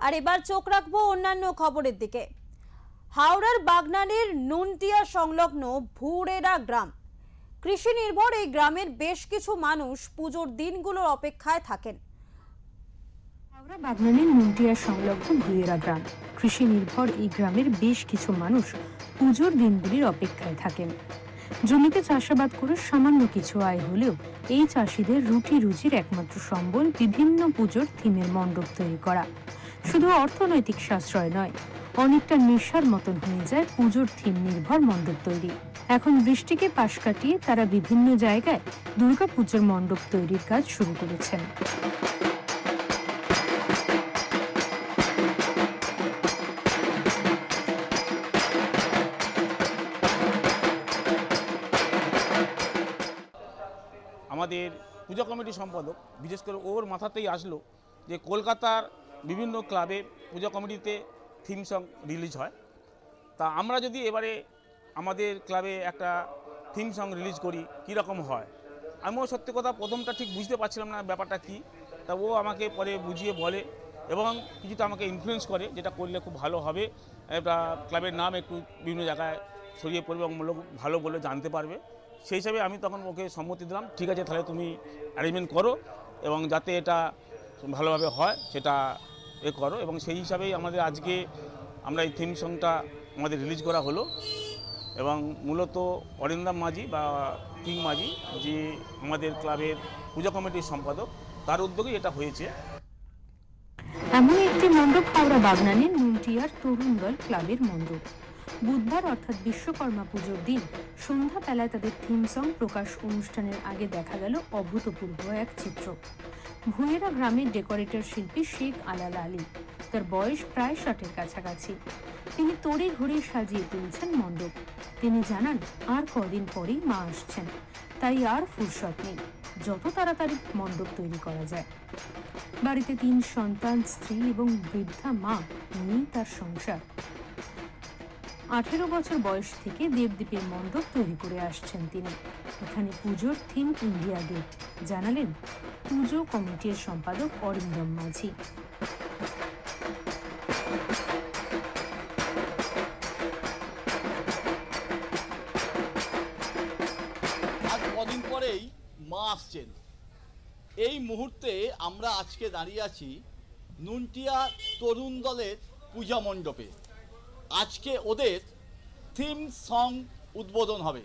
আর এবার চোখ রাখবো অন্যান্য খবরের দিকে। হাওড়ার বাগনানের নুনটিয়া সংলগ্ন ভুরেরা গ্রাম, কৃষি নির্ভর এই গ্রামের বেশ কিছু মানুষ পুজোর দিনগুলোর অপেক্ষায় থাকেন। হাওড়া বাগনানের নুনটিয়া সংলগ্ন ভুরেরা গ্রাম, কৃষি নির্ভর এই গ্রামের বেশ কিছু মানুষ পুজোর দিনগুলির অপেক্ষায় থাকেন। জমিতে চাষাবাদ করে সামান্য কিছু আয় হলেও এই চাষিদের রুটি রুজির একমাত্র সম্বল বিভিন্ন পুজোর থিমের মণ্ডপ তৈরি করা। শুধু অর্থনৈতিক সাশ্রয় নয়, অনেকটা নেশার মতন হয়ে যায় পুজোর থিম নির্ভর মণ্ডপ তৈরি। এখন বৃষ্টিকে পাশ কাটিয়ে তারা বিভিন্ন জায়গায় দুর্গাপুজোর মণ্ডপ তৈরির কাজ শুরু করেছেন। আমাদের পূজা কমিটি সম্পাদক বিশেষ করে ওর মাথাতেই আসলো যে কলকাতার বিভিন্ন ক্লাবে পূজা কমিটিতে থিম সং রিলিজ হয়, তা আমরা যদি এবারে আমাদের ক্লাবে একটা থিম সং রিলিজ করি কীরকম হয়। আমিও সত্যি কথা প্রথমটা ঠিক বুঝতে পারছিলাম না ব্যাপারটা কী, তা ও আমাকে পরে বুঝিয়ে বলে এবং কিছুটা আমাকে ইনফ্লুয়েন্স করে, যেটা করলে খুব ভালো হবে, একটা ক্লাবের নাম একটু বিভিন্ন জায়গায় ছড়িয়ে পড়বে এবং লোক ভালো বলে জানতে পারবে। সেই হিসাবে আমি তখন ওকে সম্মতি দিলাম, ঠিক আছে তাহলে তুমি অ্যারেঞ্জমেন্ট করো এবং যাতে এটা ভালোভাবে হয় সেটা করো। এবং সেই হিসাবেই আমাদের আজকে আমরা এই থিম সংটা আমাদের রিলিজ করা হলো এবং মূলত অরিন্দম মাঝি বা কিং মাঝি, যে আমাদের ক্লাবের পূজা কমিটির সম্পাদক, তার উদ্যোগেই এটা হয়েছে। এমন একটি মণ্ডপ হাওড়া বাগনানের নুনটিয়ার তরুণ দল ক্লাবের মণ্ডপ। বুধবার অর্থাৎ বিশ্বকর্মা পুজোর দিন সন্ধ্যাবেলায় তাদের থিম সং প্রকাশ অনুষ্ঠানের আগে দেখা গেল অভূতপূর্ব এক চিত্র। ভুয়েরা গ্রামের ডেকোরেটর শিল্পী শেখ আলাল আলী, তার বয়স প্রায় 60-এর কাছাকাছি। তিনি তড়ি ঘড়ি সাজিয়ে তুলছেন মণ্ডপ। তিনি জানান আর কদিন পরেই মা আসছেন, তাই আর ফুরসত নেই, যত তাড়াতাড়ি মণ্ডপ তৈরি করা যায়। বাড়িতে 3 সন্তান, স্ত্রী এবং বৃদ্ধা মা নিয়েই তার সংসার। 18 বছর বয়স থেকে দেবদ্বীপের মণ্ডপ তৈরি করে আসছেন তিনি। এখানে পুজোর থিম ইন্ডিয়া গেট, জানালেন পুজো কমিটির সম্পাদক অরিন্দম মাঝি। আজ কদিন পরেই মা আসছেন, এই মুহূর্তে আমরা আজকে দাঁড়িয়ে আছি নুনটিয়া তরুণ দলের পূজা মণ্ডপে। আজকে ওদের থিম সং উদ্বোধন হবে।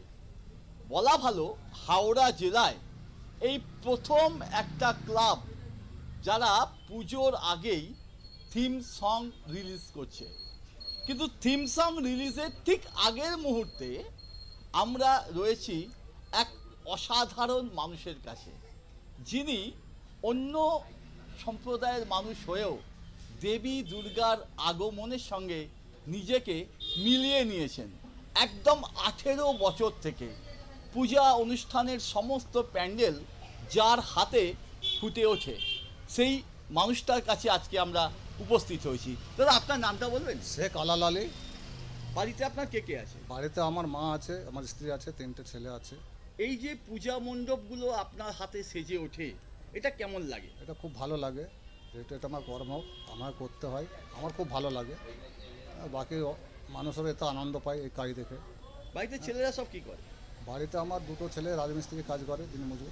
বলা ভালো হাওড়া জেলায় এই প্রথম একটা ক্লাব যারা পুজোর আগেই থিম সং রিলিজ করছে। কিন্তু থিম সং রিলিজের ঠিক আগের মুহূর্তে আমরা রয়েছি এক অসাধারণ মানুষের কাছে, যিনি অন্য সম্প্রদায়ের মানুষ হয়েও দেবী দুর্গার আগমনের সঙ্গে নিজেকে মিলিয়ে নিয়েছেন। একদম 18 বছর থেকে পূজা অনুষ্ঠানের সমস্ত প্যান্ডেল যার হাতে ফুটে ওঠে, সেই মানুষটার কাছে আজকে আমরা উপস্থিত হয়েছি। দাদা, আপনার নামটা বলবেন? শেখ আলাল আলী। বাড়িতে আপনার কে কে আছে? বাড়িতে আমার মা আছে, আমার স্ত্রী আছে, 3টে ছেলে আছে। এই যে পূজা মণ্ডপগুলো আপনার হাতে সেজে ওঠে, এটা কেমন লাগে? এটা খুব ভালো লাগে, যেহেতু এটা আমার কর্ম, আমার করতে হয়, আমার খুব ভালো লাগে। বাকি মানুষের এত আনন্দ পায় এই কাজ দেখে। বাড়িতে ছেলেরা সব কি করে? বাড়িতে আমার 2টো ছেলে রাজমিস্ত্রি কাজ করে, দিনমজুর।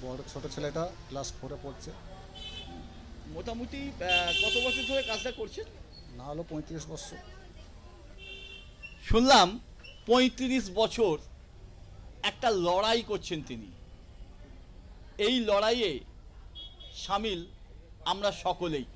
বড় ছোটো ছেলেটা ক্লাস 4-এ পড়ছে। মোটামুটি কত বছর ধরে কাজটা করছেন? না হলো 35 বছর। শুনলাম 35 বছর একটা লড়াই করছেন তিনি। এই লড়াইয়ে সামিল আমরা সকলেই।